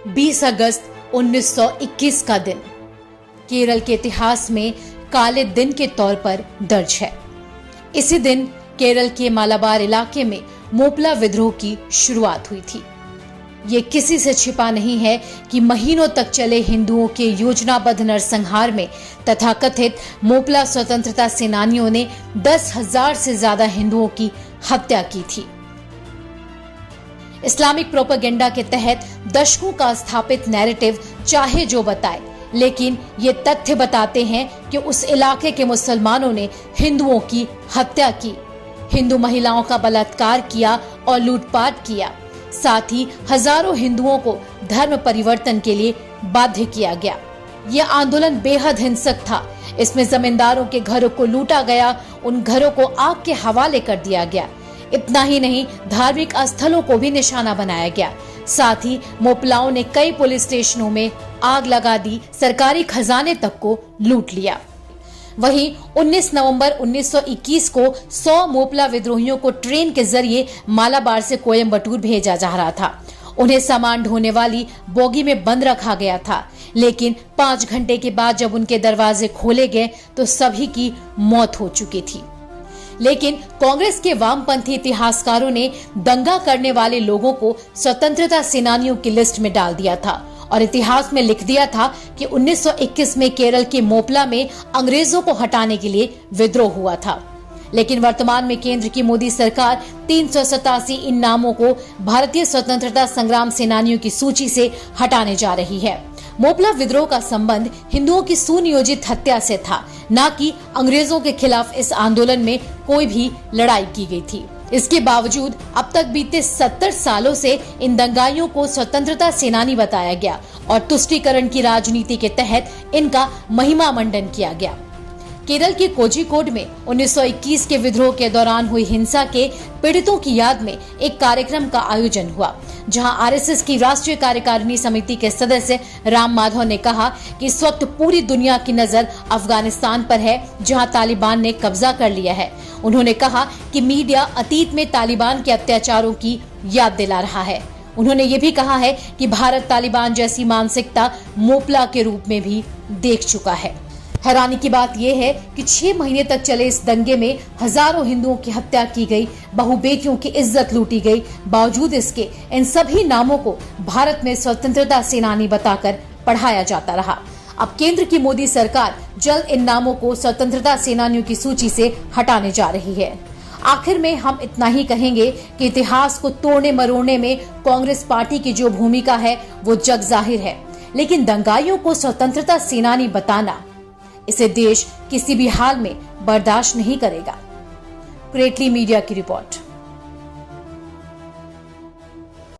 20 अगस्त 1921 का दिन केरल के इतिहास में काले दिन के तौर पर दर्ज है। इसी दिन केरल के मालाबार इलाके में मोपला विद्रोह की शुरुआत हुई थी। ये किसी से छिपा नहीं है कि महीनों तक चले हिंदुओं के योजनाबद्ध नरसंहार में तथाकथित मोपला स्वतंत्रता सेनानियों ने 10,000 से ज्यादा हिंदुओं की हत्या की थी। इस्लामिक प्रोपेगेंडा के तहत दशकों का स्थापित नैरेटिव चाहे जो बताए, लेकिन ये तथ्य बताते हैं कि उस इलाके के मुसलमानों ने हिंदुओं की हत्या की, हिंदू महिलाओं का बलात्कार किया और लूटपाट किया। साथ ही हजारों हिंदुओं को धर्म परिवर्तन के लिए बाध्य किया गया। यह आंदोलन बेहद हिंसक था। इसमें जमींदारों के घरों को लूटा गया, उन घरों को आग के हवाले कर दिया गया। इतना ही नहीं, धार्मिक स्थलों को भी निशाना बनाया गया। साथ ही मोपलाओं ने कई पुलिस स्टेशनों में आग लगा दी, सरकारी खजाने तक को लूट लिया। वहीं 19 नवंबर 1921 को 100 मोपला विद्रोहियों को ट्रेन के जरिए मालाबार से कोयम्बटूर भेजा जा रहा था। उन्हें सामान ढोने वाली बोगी में बंद रखा गया था, लेकिन 5 घंटे के बाद जब उनके दरवाजे खोले गए तो सभी की मौत हो चुकी थी। लेकिन कांग्रेस के वामपंथी इतिहासकारों ने दंगा करने वाले लोगों को स्वतंत्रता सेनानियों की लिस्ट में डाल दिया था और इतिहास में लिख दिया था कि 1921 में केरल के मोपला में अंग्रेजों को हटाने के लिए विद्रोह हुआ था। लेकिन वर्तमान में केंद्र की मोदी सरकार 387 इन नामों को भारतीय स्वतंत्रता संग्राम सेनानियों की सूची से हटाने जा रही है। मोपला विद्रोह का संबंध हिंदुओं की सुनियोजित हत्या से था, न कि अंग्रेजों के खिलाफ इस आंदोलन में कोई भी लड़ाई की गई थी। इसके बावजूद अब तक बीते 70 सालों से इन दंगाइयों को स्वतंत्रता सेनानी बताया गया और तुष्टीकरण की राजनीति के तहत इनका महिमा मंडन किया गया। केरल के कोझिकोड में 1921 के विद्रोह के दौरान हुई हिंसा के पीड़ितों की याद में एक कार्यक्रम का आयोजन हुआ, जहां आरएसएस की राष्ट्रीय कार्यकारिणी समिति के सदस्य राम माधव ने कहा कि इस वक्त पूरी दुनिया की नजर अफगानिस्तान पर है, जहां तालिबान ने कब्जा कर लिया है। उन्होंने कहा कि मीडिया अतीत में तालिबान के अत्याचारों की याद दिला रहा है। उन्होंने ये भी कहा है कि भारत तालिबान जैसी मानसिकता मोपला के रूप में भी देख चुका है। हैरानी की बात यह है कि 6 महीने तक चले इस दंगे में हजारों हिंदुओं की हत्या की गई, बहु बेटियों की इज्जत लूटी गई। बावजूद इसके इन सभी नामों को भारत में स्वतंत्रता सेनानी बताकर पढ़ाया जाता रहा। अब केंद्र की मोदी सरकार जल्द इन नामों को स्वतंत्रता सेनानियों की सूची से हटाने जा रही है। आखिर में हम इतना ही कहेंगे कि इतिहास को तोड़ने मरोड़ने में कांग्रेस पार्टी की जो भूमिका है वो जग जाहिर है, लेकिन दंगाइयों को स्वतंत्रता सेनानी बताना इसे देश किसी भी हाल में बर्दाश्त नहीं करेगा। क्रेटली मीडिया की रिपोर्ट।